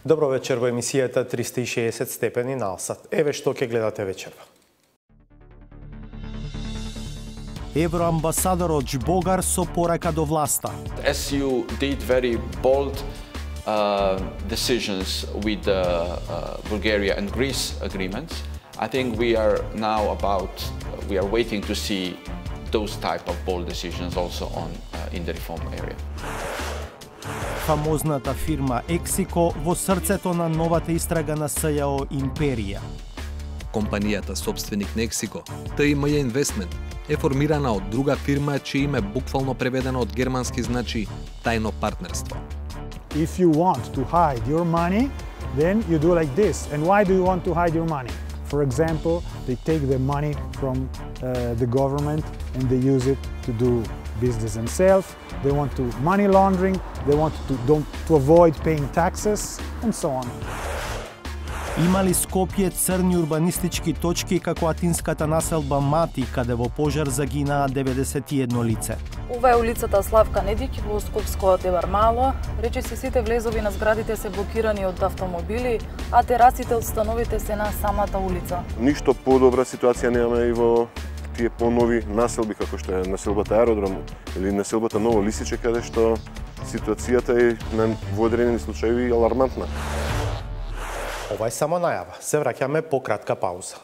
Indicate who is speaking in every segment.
Speaker 1: Добро вечер во емисијата 360 степени на Алсат. Еве што ќе гледате вечерва.
Speaker 2: Евроамбасадорот Жбогар со порака до власта.
Speaker 3: As you did very bold decisions with the Bulgaria and Greece agreements, I think we are waiting to see those type of bold decisions also in the reform area.
Speaker 2: Фамозната фирма Ексико во срцето на новата истрага на СЈО Империја.
Speaker 4: Компанијата собственик на Ексико, TMJ Investment, е формирана од друга фирма чие име буквално преведено од германски значи тајно партнерство.
Speaker 5: If you want to hide your money, then you do like this. And why do you want to hide your money? For example, they take the money from the government and they use it to do business themselves. They want to money laundering, they want to avoid paying taxes, and so on.
Speaker 2: Имали Скопје црни урбанистички точки како атинската населба Мати, каде во пожар загинаа 91 лице.
Speaker 6: Ова е улицата Славка Недик во Скопско Девармало. Речиси сите влезови на зградите се блокирани од автомобили, а терасите од становите се на самата улица.
Speaker 7: Ништо подобра ситуација немаме и во тие понови населби како што е населбата Аеродром или населбата Ново Лисиче, каде што ситуацијата е во одредени случаи алармантна.
Speaker 1: Ова е само најава. Се враќаме по кратка пауза.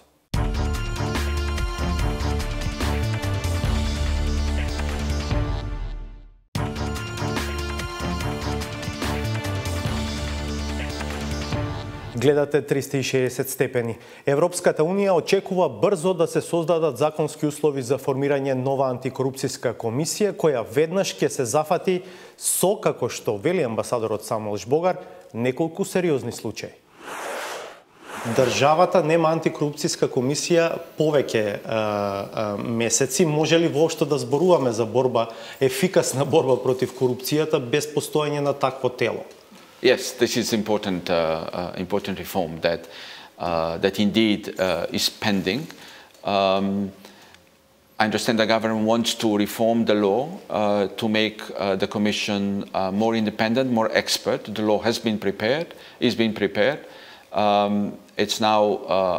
Speaker 1: Гледате 360 степени. Европската Унија очекува брзо да се создадат законски услови за формирање нова антикорупцијска комисија, која веднаш ќе се зафати со, како што вели амбасадорот Самуел Жбогар, неколку сериозни случаи. Државата нема антикорупцијска комисија повеќе месеци. Може ли воопшто да зборуваме за ефикасна борба против корупцијата без постоење на такво тело?
Speaker 3: Yes, this is important reform that indeed is pending. I understand the government wants to reform the law to make the Commission more independent, more expert. The law has been prepared, is being prepared. It's now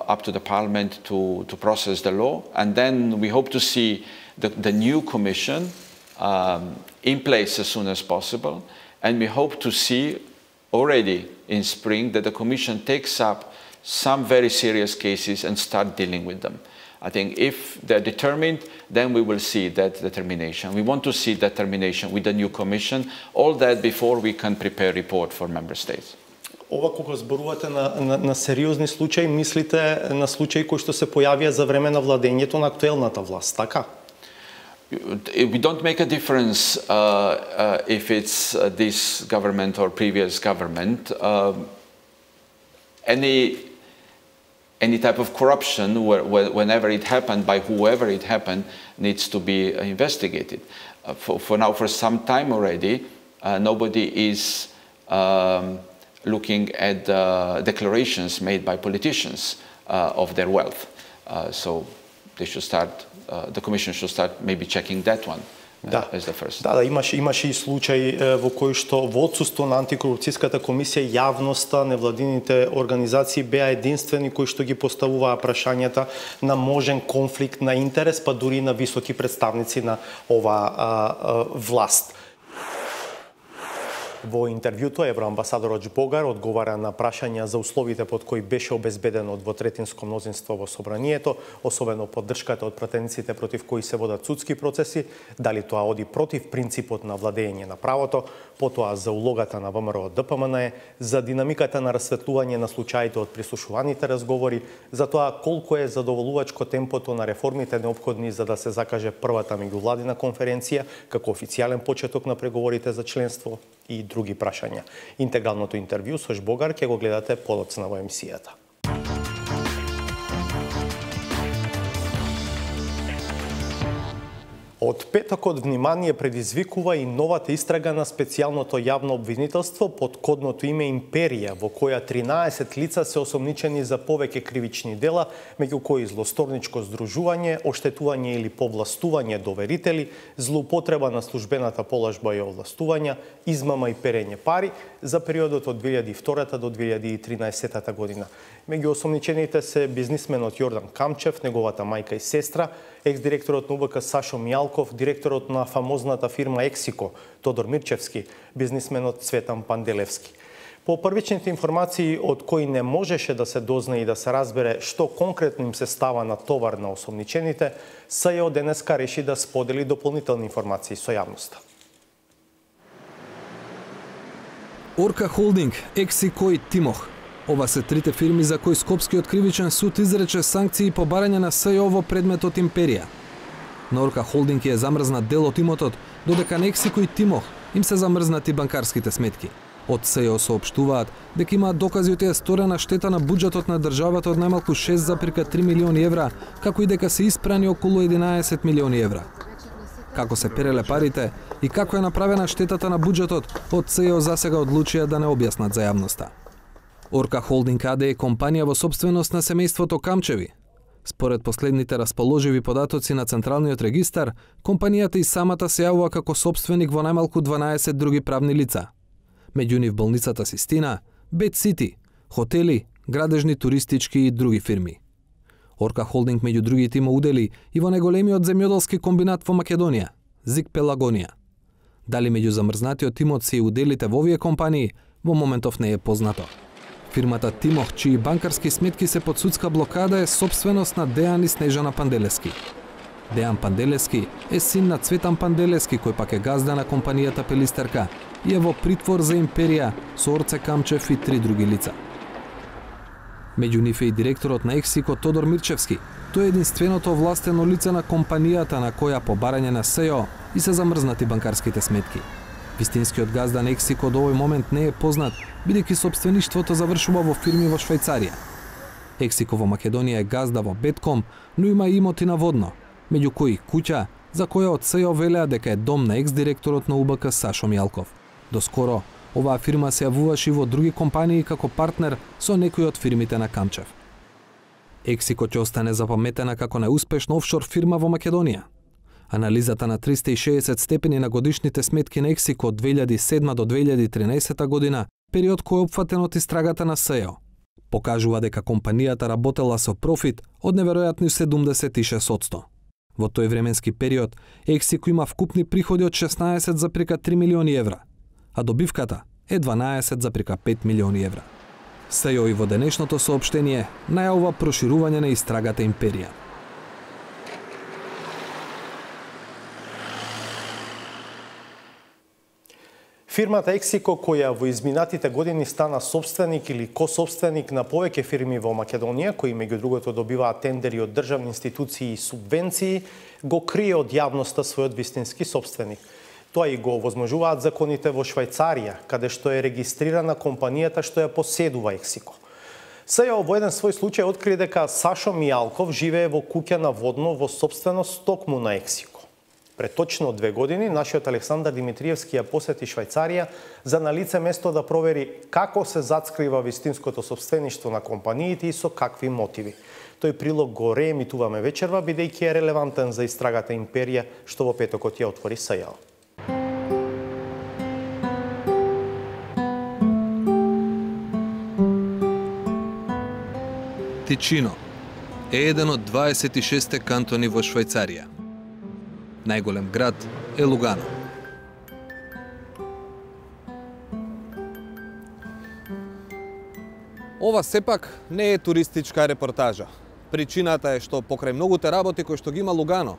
Speaker 3: up to the Parliament to process the law, and then we hope to see the new Commission in place as soon as possible, and we hope to see already in spring that the Commission takes up some very serious cases and start dealing with them. I think if they're determined, then we will see that determination. We want to see determination with the new Commission, all that before we can prepare a report for Member States.
Speaker 1: Ова кога зборувате на сериозни случаи, мислите на случаи кои што се појавија за време на владењето на актуелната власт, така?
Speaker 3: We don't make a difference if it's this government or previous government. Any type of corruption, whenever it happened, by whoever it happened, needs to be investigated. For now, for some time already, nobody is looking at declarations made by politicians of their wealth. So they should start. The Commission should start maybe checking that one as the first.
Speaker 1: Да, имаше и случаи во кои што во отсуство на антикорупцијската комисија јавноста, невладините организации беа единствени кои што ги поставуваа прашањата на можен конфликт на интерес, па дури на високи представници на оваа власт. Во интервјуто евроамбасадорот Жбогар одговара на прашања за условите под кои беше обезбедено двотретинско мнозинство во собранието, особено поддршката од пратениците против кои се водат судски процеси, дали тоа оди против принципот на владење на правото, потоа за улогата на ВМРО ДПМН, за динамиката на расветлување на случаите од прислушуваните разговори, за тоа колку е задоволувачко темпото на реформите неопходни за да се закаже првата меѓувладина конференција како официјален почеток на преговорите за членство и други прашања. Интегралното интервју со Жбогар ќе го гледате подоцна во емисијата. Од петокот внимание предизвикува и новата истрага на специјалното јавно обвинителство под кодното име Империја, во која 13 лица се осомничени за повеќе кривични дела, меѓу кои злосторничко здружување, оштетување или повластување доверители, злоупотреба на службената положба и овластувања, измама и перење пари за периодот од 2002 до 2013 година. Меѓу осомничените се бизнисменот Јордан Камчев, неговата мајка и сестра, екс-директорот на УБК Сашо Мијалков, директорот на фамозната фирма Ексико Тодор Мирчевски, бизнисменот Цветан Панделевски. По првичните информации од кои не можеше да се дозна и да се разбере што конкретно им се става на товар на осомничените, СЈО денеска реши да сподели дополнителни информации со јавноста.
Speaker 4: Орка Холдинг, Ексико и Тимох. Ова се трите фирми за кои Скопскиот кривичен суд изрече санкции по барање на СЈО во предметот Империја. На Орка Холдинг е замрзнат дел од имотот, додека на Ексико и Тимох им се замрзнати банкарските сметки. Од СЈО соопштуваат дека имаат докази од тие сторена штета на буџетот на државата од најмалку 6,3 милиони евра, како и дека се испрани околу 11 милиони евра. Како се переле парите и како е направена штетата на буџетот, од СЈО засега одлучија да не објаснат за јавноста. Орка Холдинг АД е компанија во сопственост на семејството Камчеви. Според последните расположиви податоци на Централниот регистар, компанијата и самата се јавува како сопственик во најмалку 12 други правни лица. Меѓу нив болницата Систина, Бет Сити, хотели, градежни, туристички и други фирми. Орка Холдинг меѓу другите има удели и во најголемиот земјоделски комбинат во Македонија, Зик Пелагонија. Дали меѓу замрзнатиот имот се и уделите во овие компании, во моментов не е познато. Фирмата Тимох, чии банкарски сметки се под судска блокада, е сопственост на Дејан и Снежана Панделевски. Дејан Панделевски е син на Цветан Панделевски, кој пак е газда на компанијата Пелистерка и е во притвор за Империја со Орце Камчев и 3 други лица. Меѓу нив е и директорот на Ексико Тодор Мирчевски. Тој е единственото овластено лице на компанијата на која по барање на СЈО и се замрзнати банкарските сметки. Вистинскиот газда на Ексико до овој момент не е познат, бидејќи сопствеништвото завршува во фирми во Швајцарија. Ексико во Македонија е газда во Бетком, но има и имоти на Водно, меѓу кои куќа, за која од СЈО велеа дека е дом на екс-директорот на УБК Сашо Мијалков. Доскоро, оваа фирма се јавуваше во други компании како партнер со некои од фирмите на Камчев. Ексико ќе остане запаметена како најуспешна офшор фирма во Македонија. Анализата на 360 степени на годишните сметки на Ексико од 2007 до 2013 година, период кој е опфатен од истрагата на СЈО, покажува дека компанијата работела со профит од неверојатни 76%. Во тој временски период, Ексико има вкупни приходи од 16,3 милиони евра, а добивката е 12,5 милиони евра. СЈО и во денешното соопштение најавува проширување на истрагата Империја.
Speaker 1: Фирмата Ексико, која во изминатите години стана собственик или кособственик на повеќе фирми во Македонија, кои меѓу другото добиваат тендери од државни институции и субвенции, го крие од јавноста својот вистински собственик. Тоа и го возможуваат законите во Швајцарија, каде што е регистрирана компанијата што ја поседува Ексико. СЈО во еден свој случај откри дека Сашо Мијалков живее во куќа на Водно во собственост токму на Ексико. Пред точно 2 години, нашиот Александар Димитриевски ја посети Швајцарија за на лице место да провери како се затскрива вистинското собствеништво на компаниите и со какви мотиви. Тој прилог го реемитуваме вечерва, бидејќи е релевантен за истрагата Империја, што во петокот ја отвори СЈО.
Speaker 4: Тичино е еден од 26 кантони во Швајцарија. Најголем град е Лугано.
Speaker 8: Ова сепак не е туристичка репортажа. Причината е што покрај многуте работи кои што ги има Лугано,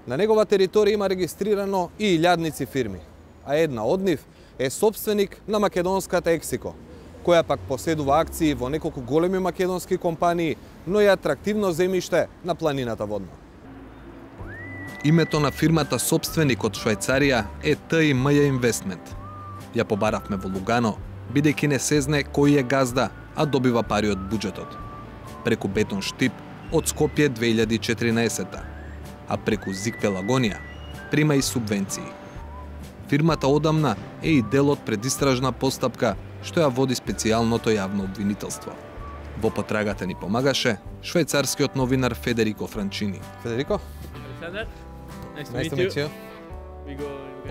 Speaker 8: на негова територија има регистрирано и илјадници фирми, а една од нив е собственик на македонската Ексико, која пак поседува акции во неколку големи македонски компании, но и атрактивно земјиште на планината Водно.
Speaker 4: Името на фирмата собственик од Швајцарија е ТИМЈ Инвестмент. Ја побаравме во Лугано, бидејќи не се знае кој е газда, а добива пари од буџетот. Преку Бетон Штип од Скопје 2014, а преку Зик Пелагонија прима и субвенции. Фирмата одамна е и дел од предистражна постапка што ја води специјалното јавно обвинителство. Во потрагата ни помагаше швајцарскиот новинар Федерико Франчини.
Speaker 8: Федерико? Nice to meet you.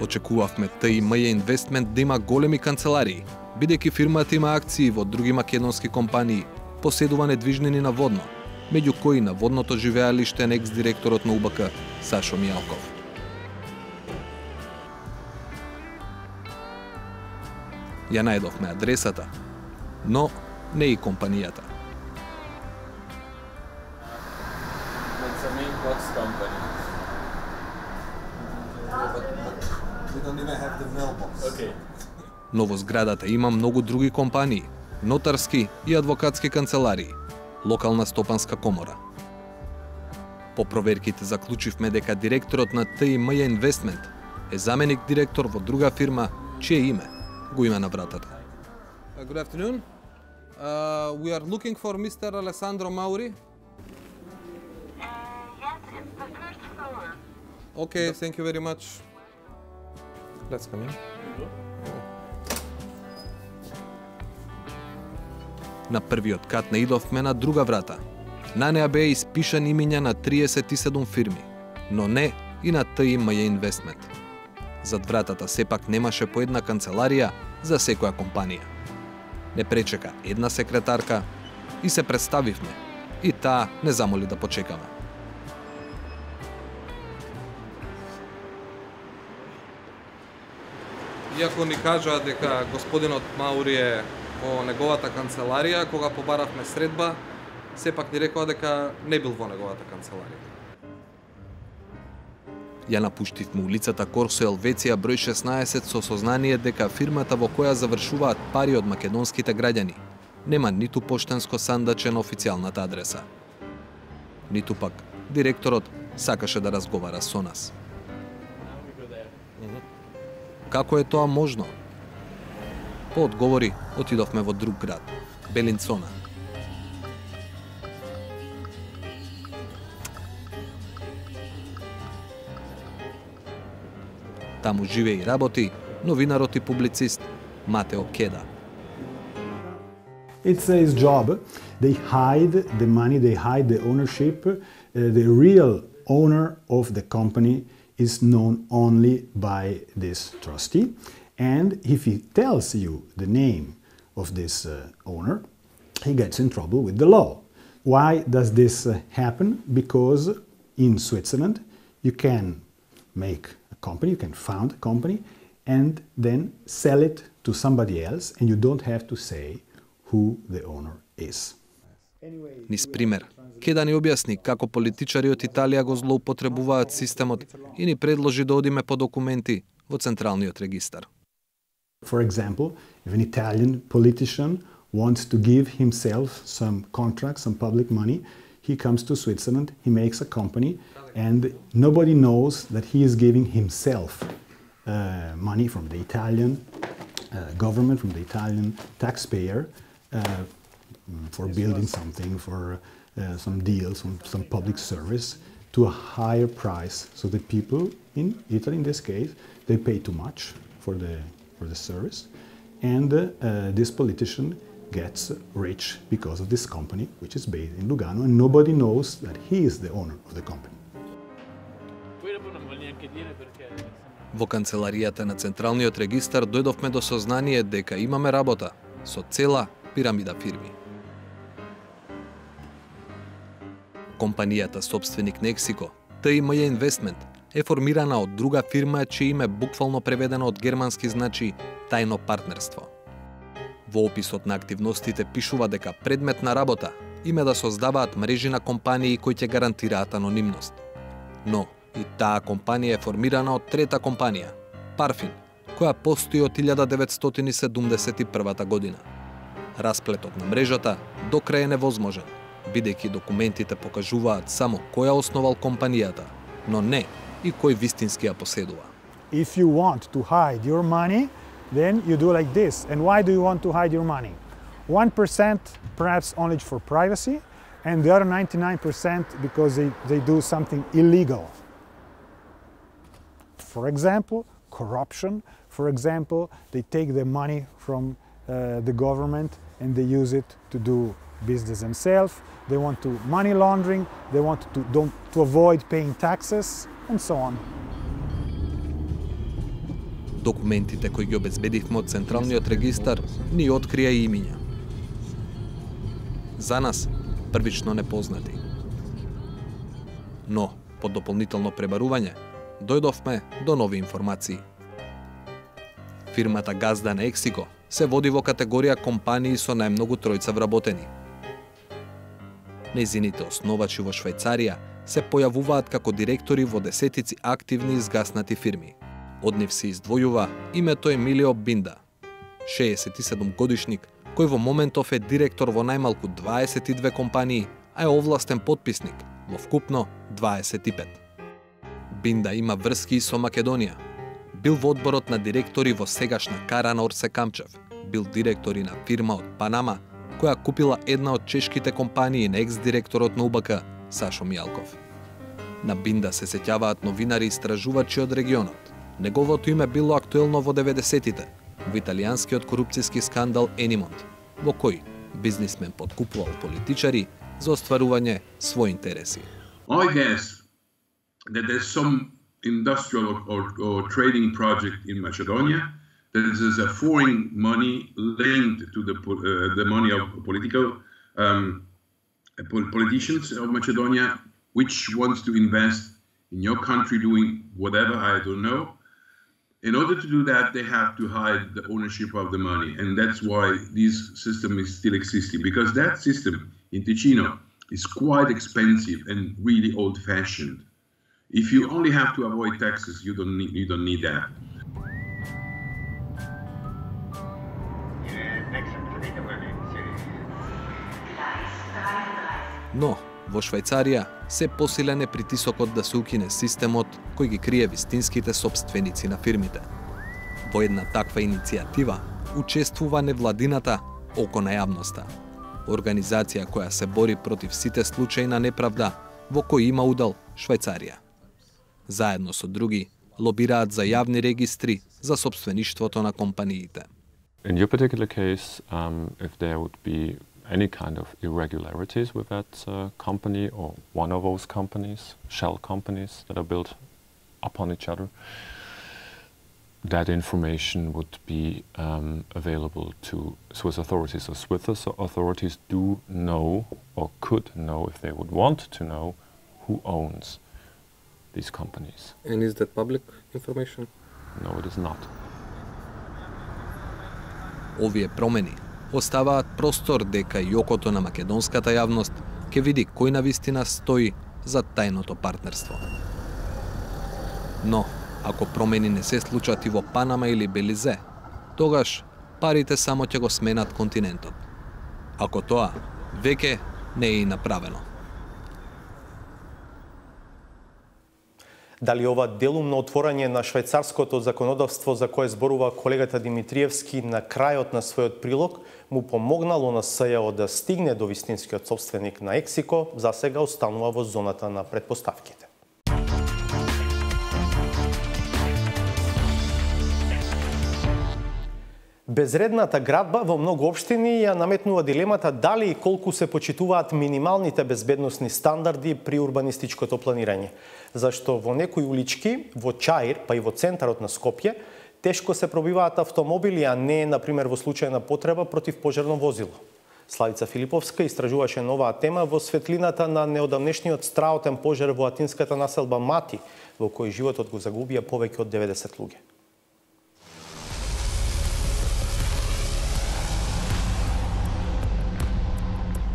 Speaker 4: Очекувавме ТИМ Инвестмент да има големи канцеларии, бидејќи фирмата има акции во други македонски компании, поседува недвижнини на водно, меѓу кои на водното живеалиште на екс-директорот на УБК Сашо Мијалков. Ја најдовме адресата, но не и компанијата. Но во зградата има многу други компании, нотарски и адвокатски канцеларии, локална стопанска комора. По проверките заклучивме дека директорот на ТИМ Инвестмент е заменик директор во друга фирма, чие име го има на вратата.
Speaker 8: Good afternoon. We are looking for Mr. Alessandro Mauri.
Speaker 9: Yes, it's the first floor.
Speaker 8: Okay, thank you very much. Let's come in.
Speaker 4: На првиот кат наидовме на друга врата. На неа беа испишани имиња на 37 фирми, но не и на ТИМ Инвестмент. Зад вратата сепак немаше по една канцеларија за секоја компанија. Не пречека една секретарка и се представивме, и таа не замоли да почекаме.
Speaker 8: Иако ни кажаа дека господинот Маури е во неговата канцеларија, кога побаравме средба, сепак ни рекоа дека не бил во неговата канцеларија.
Speaker 4: Ја напуштивме улицата Корсо Елвеција број 16 со сознание дека фирмата во која завршуваат пари од македонските граѓани нема ниту поштенско сандаче на официјалната адреса. Ниту пак директорот сакаше да разговара со нас. Како е тоа можно? По одговори, отидовме во друг град, Белинцона. Таму живее и работи новинарот и публицист Матео Кеда.
Speaker 5: It's his job. They hide the money, they hide the ownership. The real owner of the company is known only by this trustee. And if he tells you the name of this owner, he gets in trouble with the law. Why does this happen? Because in Switzerland you can make a company, you can found a company and then sell it to somebody else and you don't have to say who the owner is.
Speaker 4: Низ пример, Кеда ни објасни како политичари од Италија го злоупотребуваат системот и ни предложи да одиме по документи во Централниот регистар.
Speaker 5: For example, if an Italian politician wants to give himself some contract, some public money, he comes to Switzerland, he makes a company, and nobody knows that he is giving himself money from the Italian government, from the Italian taxpayer, for building something, for some deals, some public service, to a higher price. So the people in Italy, in this case, they pay too much for the service, and this politician gets rich because of this company, which is based in Lugano, and nobody knows that he is the owner of the company.
Speaker 4: Во канцеларијата на Централниот регистар дојдовме до сознание дека имаме работа со цела пирамида фирми. Компанијата собственик Нексико, ТИМ Инвестмент, е формирана од друга фирма чие име буквално преведено од германски значи тајно партнерство. Во описот на активностите пишува дека предмет на работа им е да создаваат мрежи на компании кои ќе гарантираат анонимност. Но и таа компанија е формирана од трета компанија, Парфин, која постои од 1971 година. Расплетот на мрежата до крај е невозможен, бидејќи документите покажуваат само кој ја основал компанијата, но не и кој вистински ја поседува.
Speaker 5: If you want to hide your money, then you do like this. And why do you want to hide your money? 1% perhaps only for privacy, and the other 99% because they do something illegal. For example, corruption. For example, they take the money from the government and they use it to do business themselves. They want to money laundering. They want to avoid paying taxes and so on.
Speaker 4: Документите кои ги обезбедивме од Централниот регистар ни открија имиња. За нас првично непознати. Но, по дополнително пребарување, дојдовме до нови информации. Фирмата газда на Ексико се води во категорија компании со најмногу тројца вработени. Нејзините основачи во Швајцарија се појавуваат како директори во десетици активни изгаснати фирми. Од нив се издвојува името Емилио Бинда, 67 годишник, кој во моментов е директор во најмалку 22 компании, а е овластен подписник во вкупно 25. Бинда има врски и со Македонија. Бил во одборот на директори во сегашна Кара на Орсе Камчев, бил директори на фирма од Панама, која купила една од чешките компании на екс-директорот на УБК, Сашо Мијалков. На Бинда се сеќаваат новинари и истражувачи од регионот. Неговото име било актуелно во 90-тите, во италијанскиот корупцијски скандал Енимонт, во кој бизнисмен подкупувал политичари за остварување своји интереси.
Speaker 10: I guess that there's some industrial or trading project in Macedonia. There is a foreign money linked to the money of politicians of Macedonia, which wants to invest in your country doing whatever, I don't know. In order to do that, they have to hide the ownership of the money. And that's why this system is still existing, because that system in Ticino is quite expensive and really old-fashioned. If you only have to avoid taxes, you don't need that.
Speaker 4: Но, во Швајцарија, се посилен е притисокот да се укине системот кој ги крие вистинските сопственици на фирмите. Во една таква иницијатива учествува невладината Око на јавноста, организација која се бори против сите случаи на неправда во кои има удел Швајцарија. Заедно со други, лобираат за јавни регистри за сопствеништвото на компаниите.
Speaker 11: In your particular case, if there would be any kind of irregularities with that company or one of those companies, shell companies that are built upon each other, that information would be available to Swiss authorities. So Swiss authorities do know, or could know if they would want to know, who owns these companies.
Speaker 8: And is that public information?
Speaker 11: No, it is not.
Speaker 4: Овие промени оставаат простор дека и окото на македонската јавност ќе види кој навистина стои за тајното партнерство. Но, ако промени не се случат и во Панама или Белизе, тогаш парите само ќе го сменат континентот. Ако тоа веќе не е и направено.
Speaker 1: Дали ова делумно отворање на швајцарското законодавство за кое зборува колегата Димитриевски на крајот на својот прилог му помогнало на СЈО да стигне до вистинскиот сопственик на Ексико, за сега останува во зоната на претпоставките. Безредната градба во многу општини ја наметнува дилемата дали и колку се почитуваат минималните безбедносни стандарди при урбанистичкото планирање. Зашто во некои улички, во Чаир, па и во центарот на Скопје, тешко се пробиваат автомобили, а не, например, во случај на потреба против пожарно возило. Славица Филиповска истражуваше новаа тема во светлината на неодамнешниот страотен пожар во атинската населба Мати, во кој животот го загубија повеќе од 90 луѓе.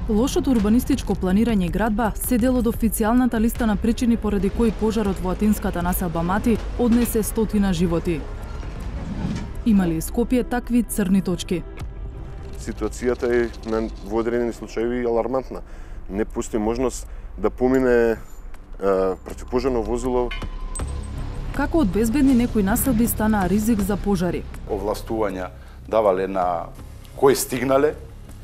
Speaker 6: Лошото урбанистичко планирање и градба се дел од официјалната листа на причини поради кои пожарот во атинската населба Мати однесе стотина животи. Има ли Скопје такви црни точки?
Speaker 7: Ситуацијата е во одредени случаи алармантна. Не постои можност да помине противпожарно возило.
Speaker 6: Како од безбедни некои населби станаа ризик за пожари?
Speaker 12: Овластувања давале на кои стигнале.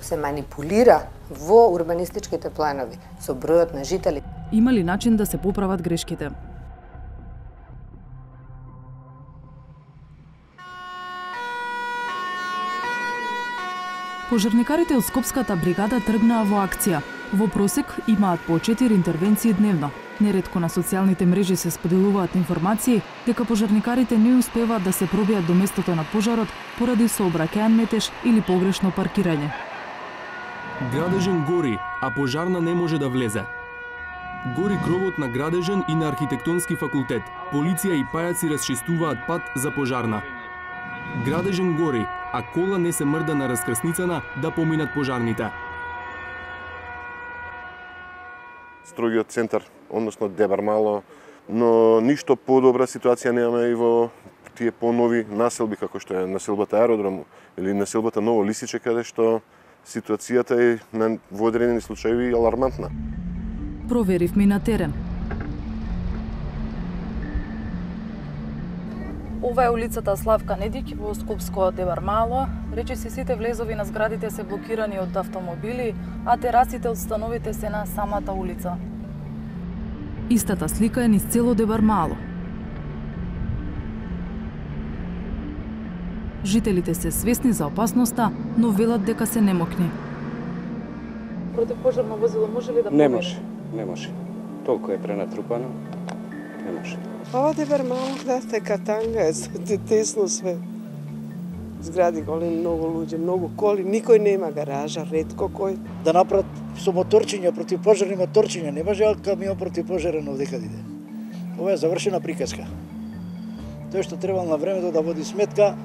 Speaker 13: Се манипулира во урбанистичките планови со бројот на жители.
Speaker 6: Има ли начин да се поправат грешките? Пожарникарите од Скопската бригада тргнаа во акција. Во просек имаат по 4 интервенции дневно. Неретко на социјалните мрежи се споделуваат информации дека пожарникарите не успеваат да се пробијат до местото на пожарот поради сообраќаен метеж или погрешно паркирање.
Speaker 14: Градежен гори, а пожарна не може да влезе. Гори кровот на Градежен и на Архитектонски факултет. Полиција и пајаци расчистуваат пат за пожарна. Градежен гори, а кола не се мрда на раскрсницана да поминат пожарните.
Speaker 7: Строгиот центар, односно Дебар Мало, но ништо подобра ситуација немаме и во тие понови населби како што е населбата Аеродром или населбата Ново Лисиче, каде што ситуацијата е во одредени случаи алармантна.
Speaker 6: Проверивме на терен. Ова е улицата Славка Недик во Скопско Дебар Мало. Речиси сите влезови на зградите се блокирани од автомобили, а терасите од становите се на самата улица. Истата слика е низ цело Дебар Мало. Жителите се свесни за опасноста, но велат дека се немокни. Противпожарно возило може ли да помине?
Speaker 15: Не може. Толку е пренатрупано. Не може.
Speaker 16: Ова Дебар Мало, знаете, катанга е, тесно све. Згради големи, многу луѓе, многу коли, никој нема гаража, ретко кој.
Speaker 17: Да направат со моторчиња, противпожарни моторчиња, не може камион противпожарен овде каде иде. Ова е завршена приказка. Тој што требал на времето да води сметка,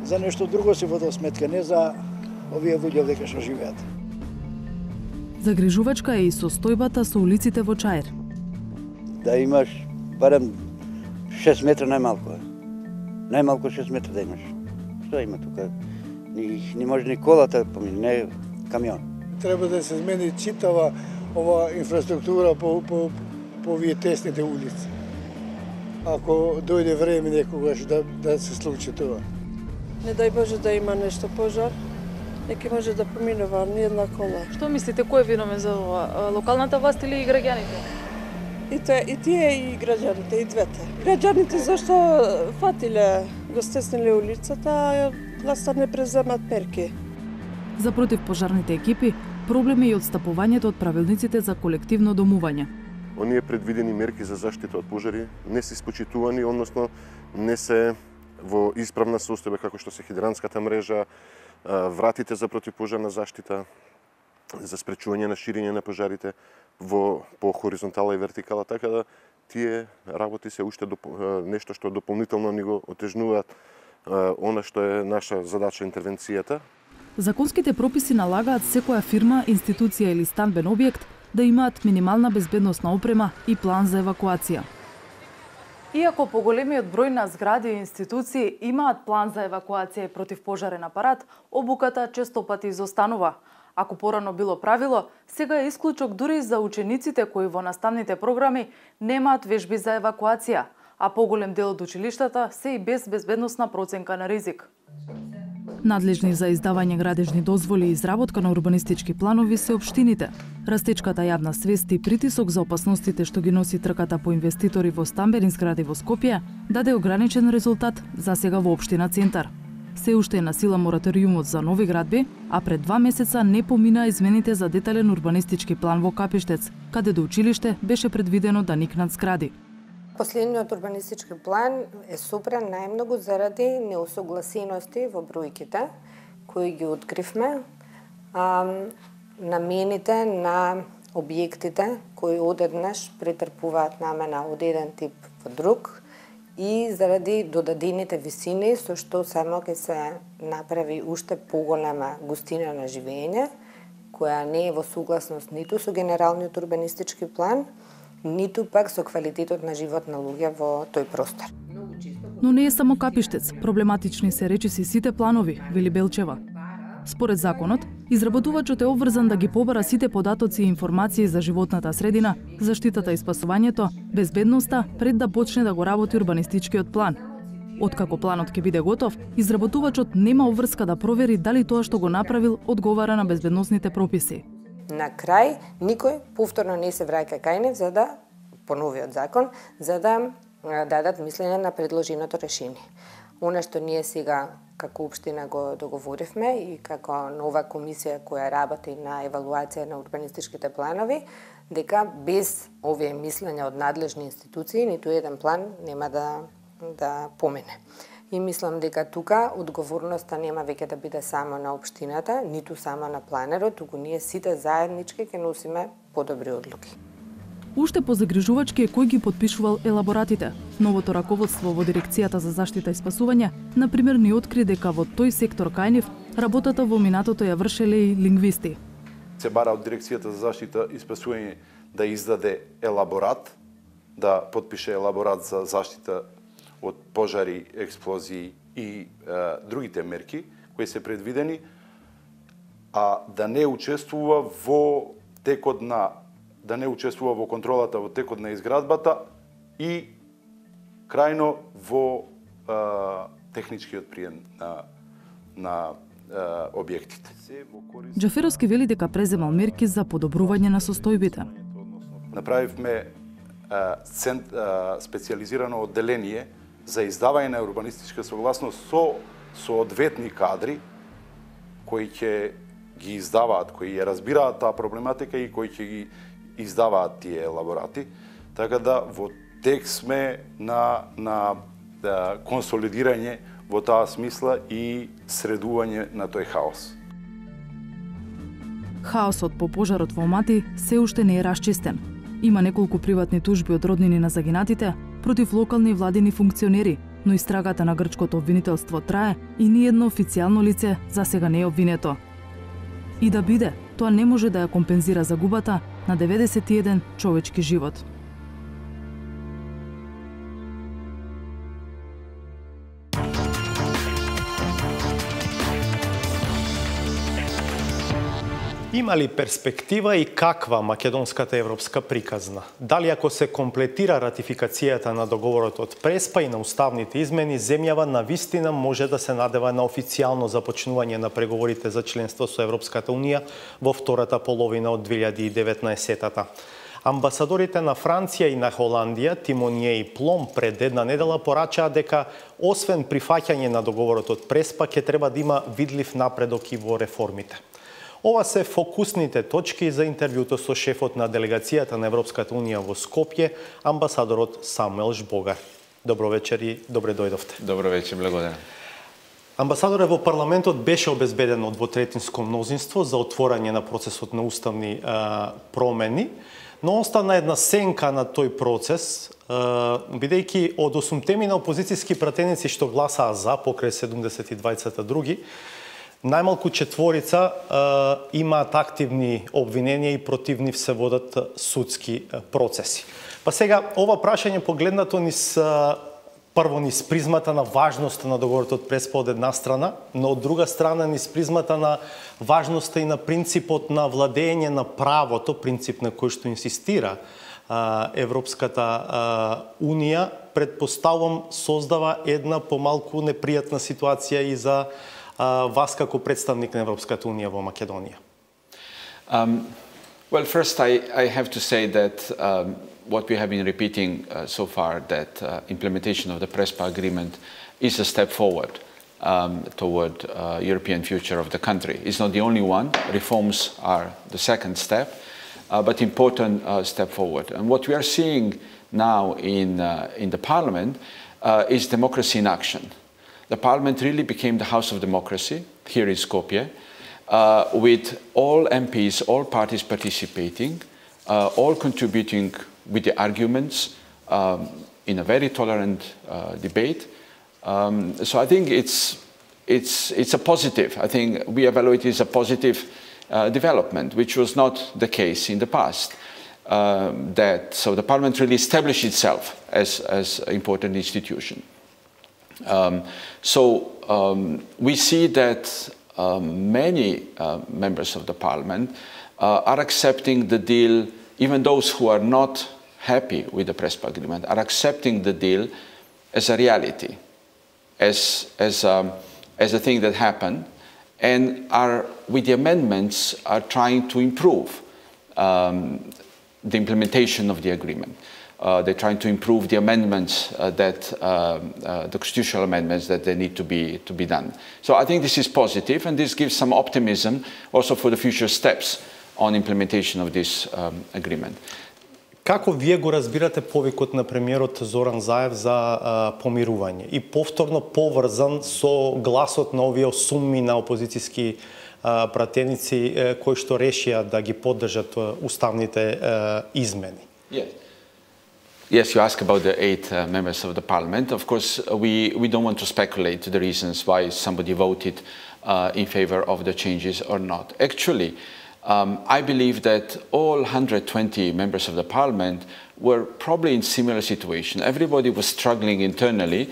Speaker 17: за нешто друго си водел сметка, не за овие луѓе овде што живеат.
Speaker 6: Загрижувачка е и состојбата со улиците во Чаир.
Speaker 17: Да имаш барем 6 метра најмалку. Најмалку 6 метра да имаш. Што има тука? Не може ни колата помине, не камион.
Speaker 18: Треба да се змени читава ова инфраструктура по овие тесните улици. Ако дојде време некогаш да се случи тоа.
Speaker 16: Не дај Боже да има нешто пожар, неки може да поминува ни една кола.
Speaker 6: Што мислите, кој е виновен за ова? Локалната власт или граѓаните?
Speaker 16: И тие и граѓаните, и двете. Граѓаните зашто фатиле, го стесниле улицата, а власта не преземат мерки.
Speaker 6: За противпожарните екипи, проблем е и отстапувањето од правилниците за колективно домување.
Speaker 7: Оние предвидени мерки за заштита од пожари не се испочитувани, односно не се во исправна состојба како што се хидранската мрежа, вратите за противпожарна заштита, за спречување на ширење на пожарите по хоризонтала и вертикала, така да тие работи се уште нешто што дополнително ни го отежнуваат она што е наша задача интервенцијата.
Speaker 6: Законските прописи налагаат секоја фирма, институција или станбен објект да имаат минимална безбедносна опрема и план за евакуација. Иако поголемиот број на згради и институции имаат план за евакуација и противпожарен апарат, обуката често пати изостанува. Ако порано било правило, сега е исклучок дури за учениците кои во наставните програми немаат вежби за евакуација, а поголем дел од училиштата се и без безбедносна проценка на ризик. Надлежни за издавање градежни дозволи и изработка на урбанистички планови се општините. Растечката јавна свест и притисок за опасностите што ги носи трката по инвеститори во стамбени згради во Скопје даде ограничен резултат за сега во општина Центар. Се уште е на сила мораториумот за нови градби, а пред 2 месеца не помина измените за детален урбанистички план во Капиштец, каде до училиште беше предвидено да никнат згради.
Speaker 13: Последниот урбанистички план е супрен најмногу заради неусогласености во бројките кои ги откривме, намените на објектите кои одеднаш претрпуваат намена од еден тип во друг и заради додадените висини со што само ќе се направи уште поголема густина на живење, која не е во согласност ниту со генералниот урбанистички план, ниту пак со квалитетот на живот на луѓе во тој простор.
Speaker 6: Но не е само Капиштец, проблематични се речиси сите планови, вели Белчева. Според законот, изработувачот е обврзан да ги побара сите податоци и информации за животната средина, заштитата и спасувањето, безбедноста пред да почне да го работи урбанистичкиот план. Откако планот ќе биде готов, изработувачот нема обврска да провери дали тоа што го направил одговара на безбедносните прописи.
Speaker 13: На крај, никој повторно не се враќа кај нив за да, по новиот закон, за да дадат мислење на предложеното решение. Она што ние сега како општина го договоривме и како нова комисија која работи на евалуација на урбанистичките планови, дека без овие мислења од надлежни институции ниту еден план нема да помине. И мислам дека тука одговорноста нема веќе да биде само на општината, ниту само на планерот, туку ние сите заеднички ќе носиме подобри одлуки.
Speaker 6: Уште позагрижувачки е кој ги подпишувал елаборатите. Новото раководство во Дирекцијата за заштита и спасување, например, ни откри дека во тој сектор кај нив работата во минатото ја вршеле и лингвисти.
Speaker 12: Се бара од Дирекцијата за заштита и спасување да издаде елаборат, да подпише елаборат за заштита од пожари, експлозии и другите мерки кои се предвидени, а да не учествува во текот на контролата во текот на изградбата и крајно во техничкиот прием на објектите.
Speaker 6: Џаферовски вели дека преземал мерки за подобрување на состојбите.
Speaker 12: Направивме специјализирано одделение за издавање на урбанистичка согласност со соодветни кадри кои ќе ги издаваат, кои ја разбираат таа проблематика и кои ќе ги издаваат тие елаборати, така да во тек сме на консолидирање во таа смисла и средување на тој хаос.
Speaker 6: Хаосот по пожарот во Мати се уште не е расчистен. Има неколку приватни тужби од роднини на загинатите против локални владини функционери, но истрагата на грчкото обвинителство трае и ниедно официјално лице засега не е обвинето. И да биде, тоа не може да ја компензира загубата на 91 човечки живот.
Speaker 1: Има ли перспектива и каква македонската европска приказна? Дали ако се комплетира ратификацијата на договорот од Преспа и на уставните измени, земјава на вистина може да се надева на официјално започнување на преговорите за членство со Европската Унија во втората половина од 2019-та. Амбасадорите на Франција и на Холандија, Тимонје и Плом, пред една недела порачаа дека освен прифаќање на договорот од Преспа, ќе треба да има видлив напредок и во реформите. Ова се фокусните точки за интервјуто со шефот на делегацијата на Европската Унија во Скопје, амбасадорот Самуел Жбогар. Добро вечер и добре дојдовте.
Speaker 3: Добро вечер, благодарам.
Speaker 1: Амбасадоре, во парламентот беше обезбедено двотретинско мнозинство за отворање на процесот на уставни промени, но остана една сенка на тој процес, бидејќи од 8 на опозицијски пратеници што гласаа за покрај 72 други, најмалку 4 имаат активни обвиненија и против нив се водат судски процеси. Па сега, ова прашање погледнато прво низ призмата на важноста на договорот од Преспа од една страна, но од друга страна низ призмата на важноста и на принципот на владење на правото, принцип на кој што инсистира Европската Унија, предпоставувам создава една помалку непријатна ситуација и за вас како представник на Европската Унија во Македонија?
Speaker 3: Well, first I have to say that what we have been repeating so far, that implementation of the Prespa agreement is a step forward toward European future of the country. It's not the only one. Reforms are the second step, but important step forward. And what we are seeing now in the Parliament is democracy in action. The Parliament really became the house of democracy here in Skopje, with all MPs, all parties participating, all contributing with the arguments in a very tolerant debate. So I think it's a positive. I think we evaluate it as a positive development, which was not the case in the past. So the Parliament really established itself as an important institution. We see that many members of the Parliament are accepting the deal, even those who are not happy with the Prespa agreement, are accepting the deal as a reality, as a thing that happened, and are, with the amendments, are trying to improve the implementation of the agreement. They're trying to improve the amendments the constitutional amendments that they need to be done. So I think this is positive, and this gives some optimism also for the future steps on implementation of this agreement.
Speaker 1: Како вие го разбирате повикот на премиерот Зоран Заев за помирување и повторно поврзан со гласот на овие сумми на опозицијски пратеници кои што решија да ги поддржат уставните измени?
Speaker 3: Yes, you ask about the 8 members of the parliament. Of course, we don't want to speculate the reasons why somebody voted in favor of the changes or not. Actually, I believe that all 120 members of the parliament were probably in similar situation. Everybody was struggling internally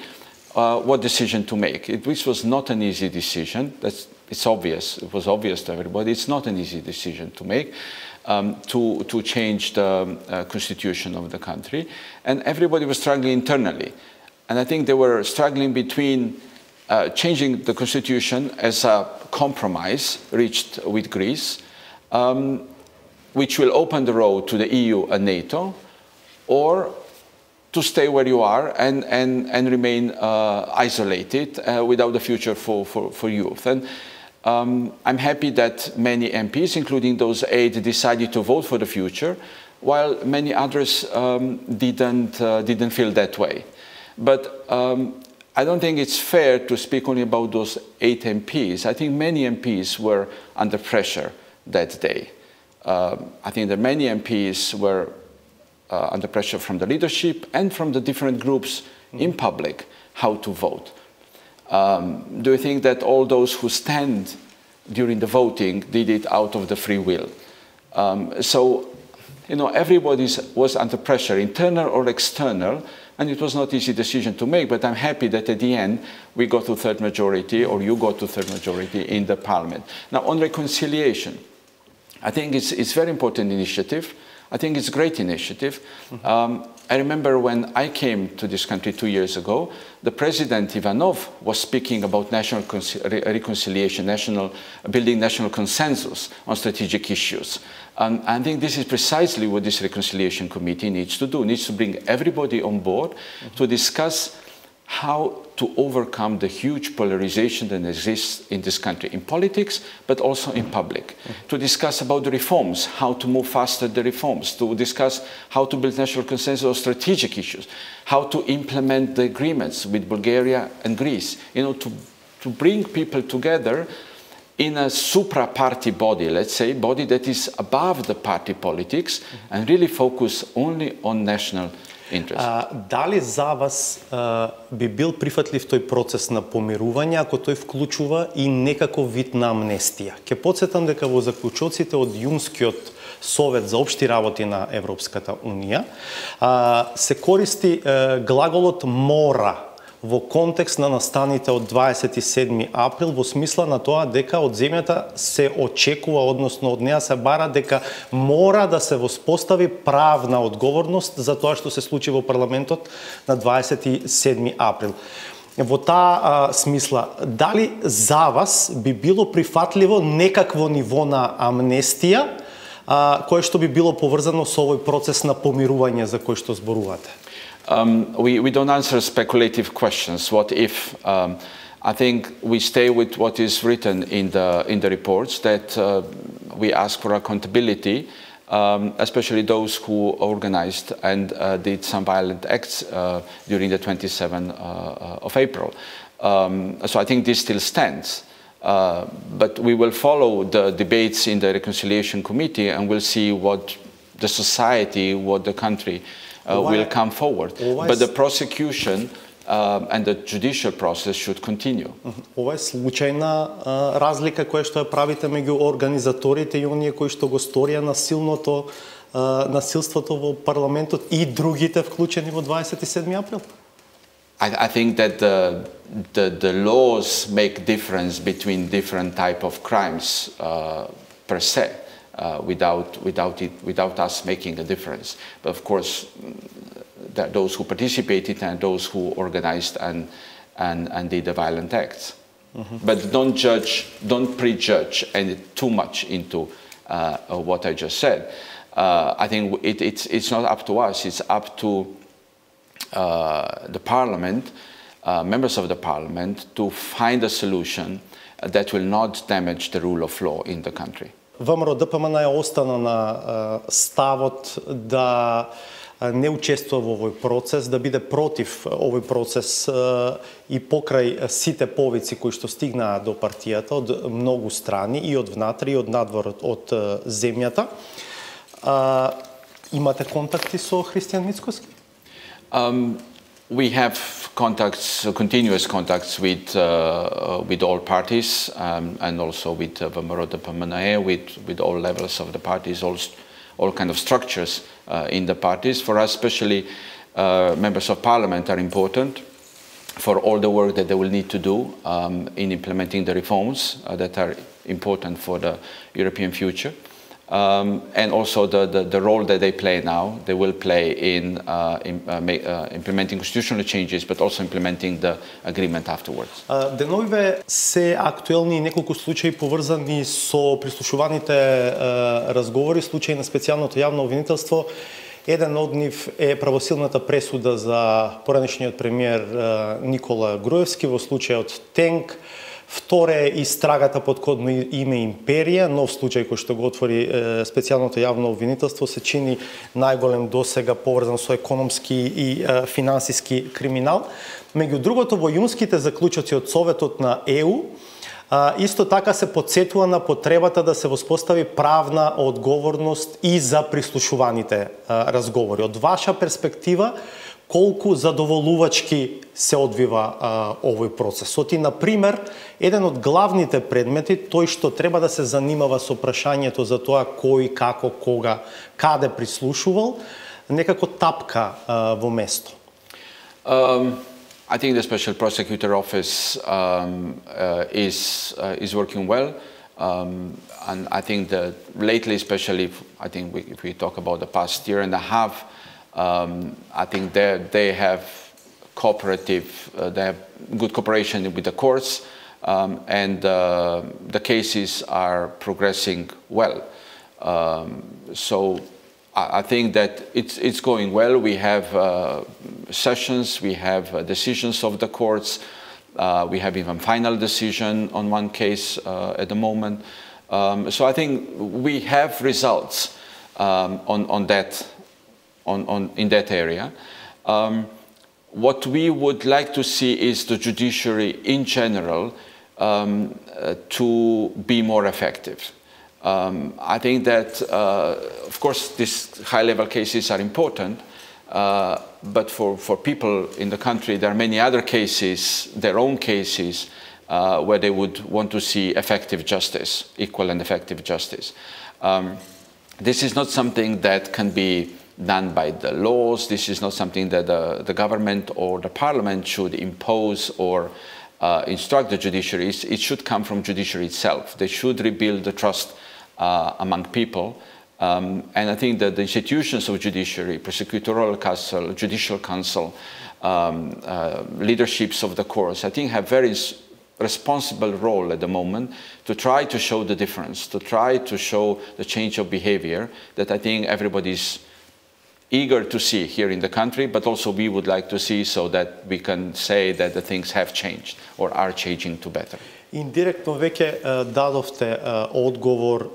Speaker 3: what decision to make. Which was not an easy decision. It's obvious. It was obvious to everybody. It's not an easy decision to make. To change the constitution of the country, and everybody was struggling internally. And I think they were struggling between changing the constitution as a compromise reached with Greece, which will open the road to the EU and NATO, or to stay where you are and remain isolated without a future for youth. And I'm happy that many MPs, including those 8, decided to vote for the future, while many others didn't feel that way. But I don't think it's fair to speak only about those 8 MPs. I think many MPs were under pressure that day. I think that many MPs were under pressure from the leadership and from the different groups in public how to vote. Do you think that all those who stand during the voting did it out of the free will? So, you know, everybody was under pressure, internal or external, and it was not an easy decision to make, but I'm happy that at the end we got to third majority, or you got to third majority in the parliament. Now, on reconciliation, I think it's a very important initiative. I think it's a great initiative. I remember when I came to this country 2 years ago, the President Ivanov was speaking about national reconciliation, building national consensus on strategic issues. And I think this is precisely what this reconciliation committee needs to do. It needs to bring everybody on board to discuss how to overcome the huge polarization that exists in this country, in politics, but also in public. To discuss about the reforms, how to move faster the reforms, to discuss how to build national consensus on strategic issues, how to implement the agreements with Bulgaria and Greece, you know, to bring people together in a supra-party body, let's say, body that is above the party politics and really focus only on national
Speaker 1: Дали за вас би бил прифатлив тој процес на помирување ако тој вклучува и некаков вид на амнестија? Ке потсетам дека во заклучоците од Јунскиот совет за општи работи на Европската унија се користи глаголот мора во контекст на настаните од 27 април во смисла на тоа дека од земјата се очекува, односно од неа се бара дека мора да се воспостави правна одговорност за тоа што се случи во парламентот на 27 април. Во таа смисла, дали за вас би било прифатливо некакво ниво на амнестија кое што би било поврзано со овој процес на помирување за кој што зборувате?
Speaker 3: We don't answer speculative questions. What if? I think we stay with what is written in the reports, that we ask for accountability, especially those who organized and did some violent acts during the 27th of April. So I think this still stands. But we will follow the debates in the Reconciliation Committee, and we'll see what the society, what the country will come forward. But the prosecution and the judicial process should continue.
Speaker 1: Ова е случајна разлика која што ја правите меѓу организаторите и оние кои што го сторија насилството во парламентот и другите вклучени во 27 април?
Speaker 3: I think that the laws make difference between different type of crimes per se. Without us making a difference. But of course, that those who participated and those who organized and did the violent acts. But don't prejudge too much into what I just said. I think it's not up to us, it's up to the parliament, members of the parliament, to find a solution that will not damage the rule of law in the country.
Speaker 1: ВМРО ДПМН е остана на ставот да не учествува во овој процес, да биде против овој процес и покрај сите повици кои што стигнаа до партијата од многу страни, и од внатре и од надвор од земјата. Имате контакти со Христијан Мицкоски?
Speaker 3: We have contacts, continuous contacts with all parties, and also with ВМРО ДПМН, with all levels of the parties, all kind of structures in the parties. For us, especially, members of parliament are important for all the work that they will need to do in implementing the reforms that are important for the European future. And also the role that they play now, they will play in implementing constitutional changes, but also implementing the agreement afterwards.
Speaker 1: Деновиве се актуелни неколку случаи поврзани со прислушуваните разговори, случаи на специјалното јавно обвинителство. Еден од нив е правосилната пресуда за поранешниот премиер Никола Груевски во случајот Тенк. Вторе е истрагата под кодно име Империја, нов случај кој што го отвори специјалното јавно обвинителство, се чини најголем досега поврзан со економски и финансиски криминал. Меѓу другото, во јунските заклучоци од Советот на ЕУ, исто така се потсетува на потребата да се воспостави правна одговорност и за прислушуваните разговори. Од ваша перспектива, колку задоволувачки се одвива овој процес? Оти, например, еден од главните предмети, тој што треба да се занимава со прашањето за тоа кој, како, кога, каде прислушувал, некако тапка во место.
Speaker 3: I think the Special Prosecutor Office is working well, and I think that lately, especially, I think if we talk about the past year and a half, I think they have they have good cooperation with the courts, and the cases are progressing well. So I think that it's going well. We have sessions, we have decisions of the courts, we have even final decision on one case at the moment. So I think we have results in that area. What we would like to see is the judiciary in general to be more effective. I think that, of course, these high-level cases are important, but for people in the country, there are many other cases, their own cases, where they would want to see effective justice, equal and effective justice. This is not something that can be done by the laws. This is not something that the government or the parliament should impose or instruct the judiciary. It should come from judiciary itself. They should rebuild the trust among people. And I think that the institutions of judiciary, prosecutorial council, judicial council, leaderships of the courts, I think have very responsible role at the moment to try to show the difference, to try to show the change of behavior that I think everybody's eager to see here in the country, but also we would like to see so that we can say that the things have changed or are changing to better.
Speaker 1: Индиректно веќе дадовте одговор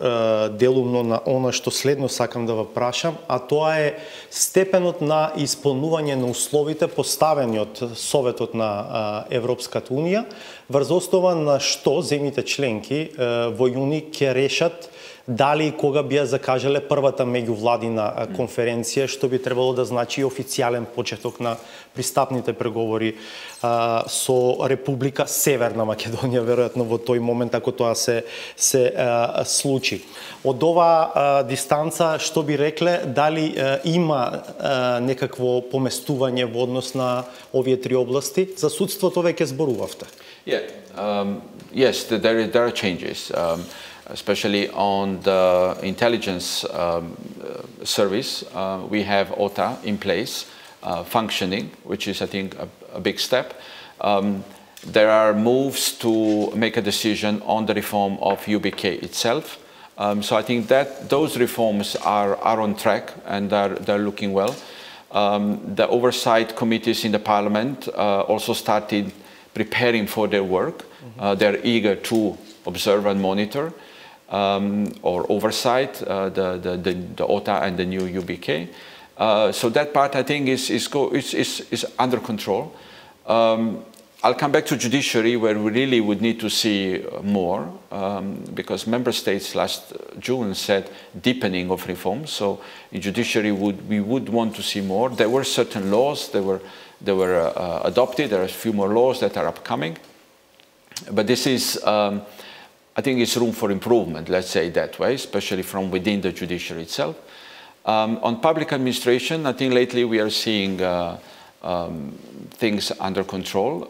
Speaker 1: делумно на она што следно сакам да ве прашам, а тоа е степенот на исполнување на условите поставени од Советот на Европската Унија, врз основа на што земјите членки во јуни ќе решат дали и кога би ја закажале првата меѓувладина конференција, што би требало да значи официјален почеток на пристапните преговори со Република Северна Македонија, веројатно во тој момент, ако тоа се случи. Од ова дистанца, што би рекле, дали има некакво поместување во однос на овие три области? За судството веќе зборувавте.
Speaker 3: Yes, there are changes. Especially on the intelligence service, we have OTA in place, functioning, which is, I think, a big step. There are moves to make a decision on the reform of UBK itself. So I think that those reforms are on track and they're looking well. The oversight committees in the parliament also started preparing for their work. They're eager to observe and monitor or oversight the OTA and the new UBK. So that part, I think, is under control. I'll come back to judiciary, where we really would need to see more, because member states last June said deepening of reforms. So in judiciary, we would want to see more. There were certain laws that were adopted. There are a few more laws that are upcoming. But this is, I think, it's room for improvement, let's say that way, especially from within the judiciary itself. On public administration, I think lately we are seeing things under control.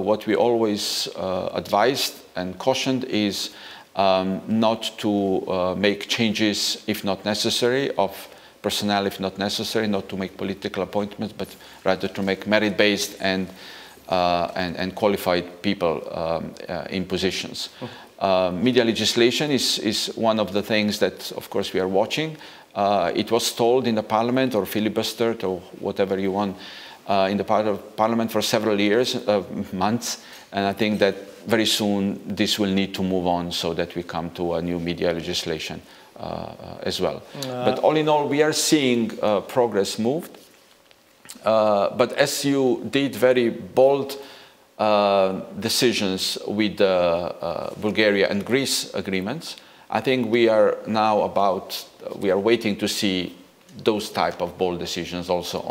Speaker 3: What we always advised and cautioned is not to make changes if not necessary, of personnel if not necessary, not to make political appointments, but rather to make merit-based and qualified people in positions. Media legislation is one of the things that, of course, we are watching. It was stalled in the parliament or filibustered or whatever you want in the parliament for several years, months, and I think that very soon this will need to move on so that we come to a new media legislation as well. But all in all, we are seeing progress moved. But as you did very bold decisions with the Bulgaria and Greece agreements, I think we are now we are waiting to see those type of bold decisions also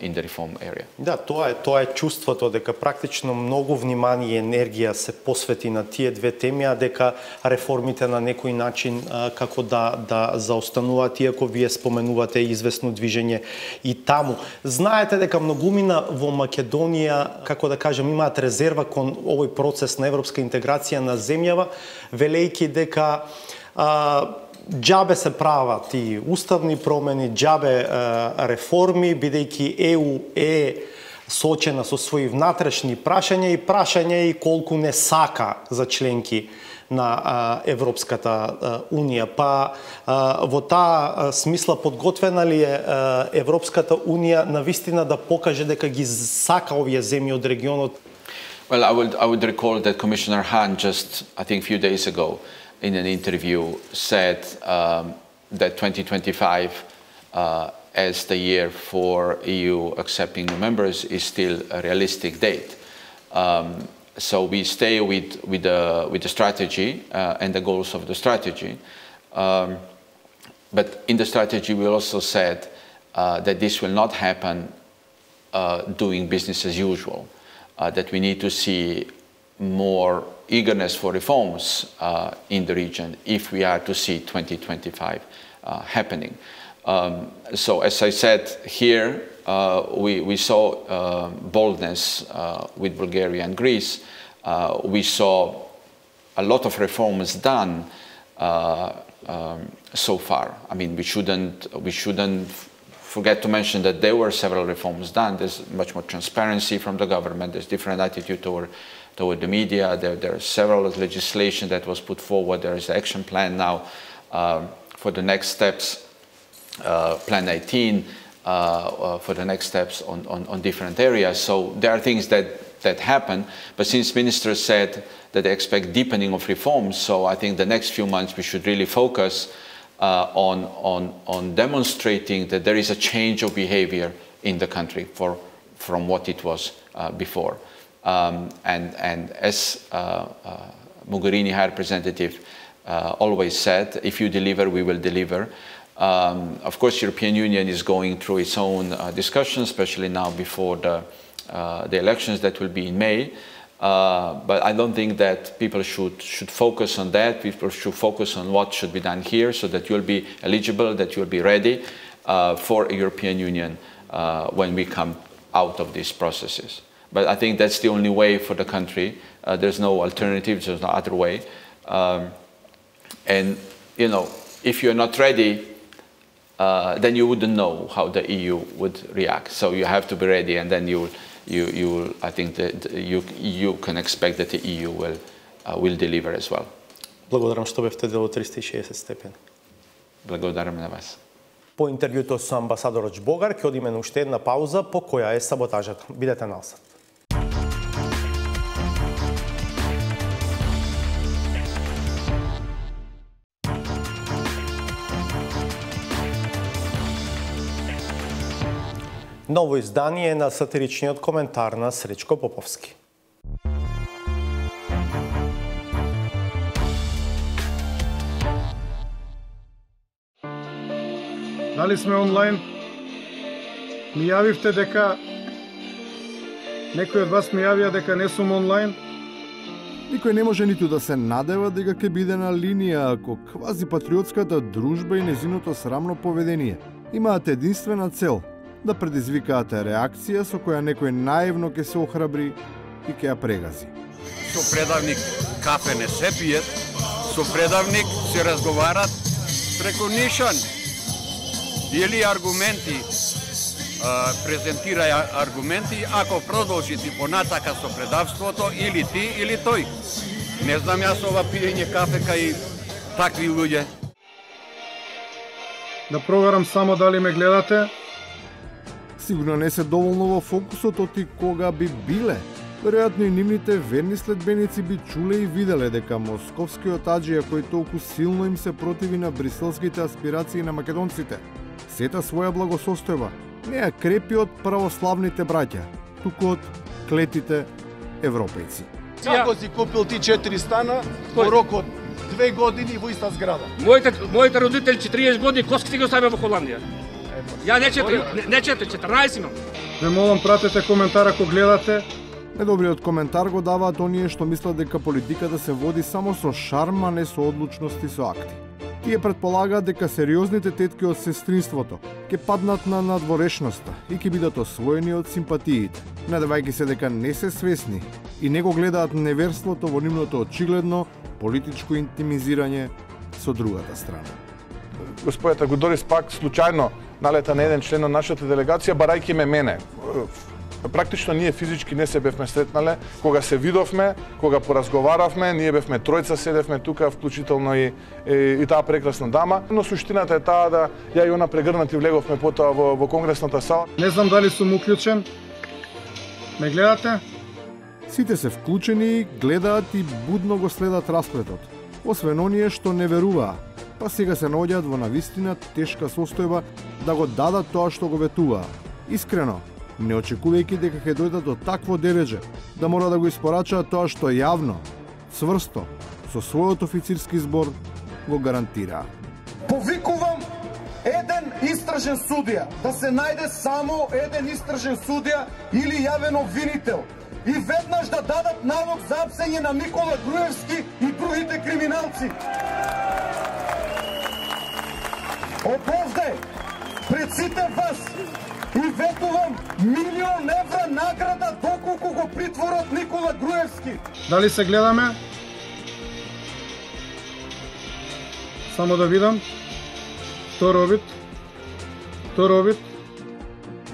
Speaker 3: in the reform area.
Speaker 1: Да, тоа е чувството дека практично многу внимание и енергија се посвети на тие две теми, а дека реформите на некој начин како да заостануваат, иако вие споменувате известно движење и таму. Знаете дека многумина во Македонија, како да кажем, имаат резерва кон овој процес на европска интеграција на земјава, велејќи дека џабе се прават и уставни промени, џабе реформи, бидејќи ЕУ е соочена со своји внатрешни прашања и колку не сака за членки на Европската Унија. Па во таа смисла подготвена ли е Европската Унија навистина да покаже дека ги сака овие земји од регионот?
Speaker 3: Well, I would recall that Commissioner Hahn just, I think, a few days ago, in an interview, said that 2025 as the year for EU accepting new members is still a realistic date. So we stay with the strategy and the goals of the strategy. But in the strategy, we also said that this will not happen doing business as usual, that we need to see more eagerness for reforms in the region if we are to see 2025 happening. So as I said here, we saw boldness with Bulgaria and Greece. We saw a lot of reforms done so far. I mean, we shouldn't forget to mention that there were several reforms done. There's much more transparency from the government. There's different attitude toward the media. There are several legislation that was put forward. There is an action plan now for the next steps, Plan 18, for the next steps on different areas. So there are things that happen. But since ministers said that they expect deepening of reforms, so I think the next few months we should really focus on demonstrating that there is a change of behavior in the country from what it was before. And as Mogherini, High Representative, always said, if you deliver, we will deliver. Of course, European Union is going through its own discussions, especially now before the elections that will be in May. But I don't think that people should focus on that. People should focus on what should be done here so that you'll be eligible, that you'll be ready for a European Union when we come out of these processes. But I think that's the only way for the country. There's no alternative, there's no other way. And, you know, if you're not ready, then you wouldn't know how the EU would react. So you have to be ready, and then I think that you can expect that the EU will deliver as well.
Speaker 1: Благодарам што бевте дел од 360 степени.
Speaker 3: Благодарам на вас.
Speaker 1: По интервјуто со амбасадорот Богар ќе одиме на уште една пауза по која е саботажата. Бидете налсад. Ново издание на сатиричниот коментар на Сречко Поповски.
Speaker 19: Дали сме онлайн? Ми јавивте дека некој од вас ми јавија дека не сум онлайн?
Speaker 20: Никој не може ниту да се надева дека ќе биде на линија ако квазипатриотската дружба и незиното срамно поведение имаат единствена цел да предизвикаате реакција со која некој наивно ќе се охрабри и ќе ја прегази.
Speaker 21: Со предавник кафе не се пијат, со предавник се разговарат преку нишан. Или аргументи, презентираја аргументи, ако продолжите понатака со предавството, или ти, или тој. Не знам јас ова пиење кафе кај такви луѓе.
Speaker 19: Да проверам само дали ме гледате.
Speaker 20: Сигурно не се доволно во фокусот оти кога би биле. Веројатно и нивните верни следбеници би чуле и виделе дека московскиот аџија кој толку силно им се противи на бриселските аспирации на македонците, сета своја благосостојба не ја крепи од православните браќа, туку од клетите европејци.
Speaker 22: Како си купил ти 4 стана во рок од 2 години во иста зграда?
Speaker 23: Моите родители 40 години коските ги оставија во Холандија. Ја не 14 имам.
Speaker 19: Ве молам, пратете коментар ако гледате.
Speaker 20: Недобриот коментар го даваат оние што мислат дека политиката се води само со шарм, а не со одлучност и со акти. Тие предполагаат дека сериозните тетки од сестринството ќе паднат на надворешноста и ќе бидат освоени од симпатиите, надевајќи се дека не се свесни и не го гледаат неверството во нивното очигледно политичко интимизирање со другата страна.
Speaker 24: Господјата Гудорис пак случајно налета на еден член на нашата делегација, барајќи мене. Практично ние физички не се бевме сретнале, кога се видовме, кога поразговаравме, ние бевме тројца седевме тука, вклучително и таа прекрасна дама, но суштината е таа да ја и она прегрнати влеговме потоа во конгресната сала.
Speaker 19: Не знам дали сум уклучен. Ме гледате?
Speaker 20: Сите се вклучени, гледаат и будно го следат расплетот, освен оние што не веруваа, па сега се наоѓаат во навистина тешка состојба да го дадат тоа што го ветуваа. Искрено, не очекувајќи дека ќе дојдат до такво дередже, да мора да го испорачаат тоа што јавно, цврсто, со својот официрски збор, го гарантираа.
Speaker 22: Повикувам еден истражен судија, да се најде само еден истражен судија или јавен обвинител и веднаш да дадат налог за апсење на Никола Груевски и другите криминалци. Оповде, пред сите вас, и ветувам €1.000.000 награда доколку го притворат Никола Груевски.
Speaker 19: Дали се гледаме? Само да видам. Втор обид.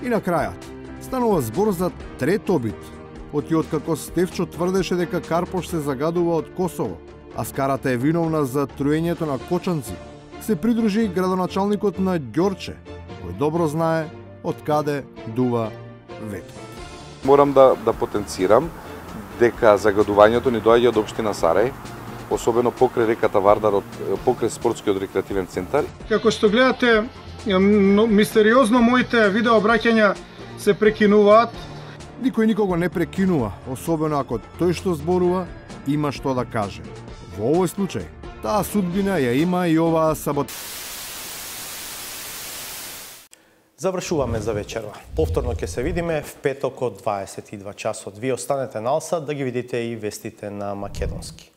Speaker 20: И на крајот, станува збор за трет обид, оти откако Стефчо тврдеше дека Карпош се загадува од Косово, а Скарата е виновна за труењето на кочанци, се придружи и градоначалникот на Ѓорче, кој добро знае од каде дува ветот.
Speaker 25: Морам да потенцирам дека загадувањето ни доаѓа од општина Сарај, особено покрај реката Вардар, покрај спортскиот рекреативен центар.
Speaker 19: Како што гледате, мистериозно моите видеообраќања се прекинуваат.
Speaker 20: Никој никого не прекинува, особено ако тој што зборува има што да каже. Во овој случај, таа судбина ја има и оваа
Speaker 1: Завршуваме за вечерва. Повторно ќе се видиме в петок од 22 часот. Ви останете налсад да ги видите и вестите на македонски.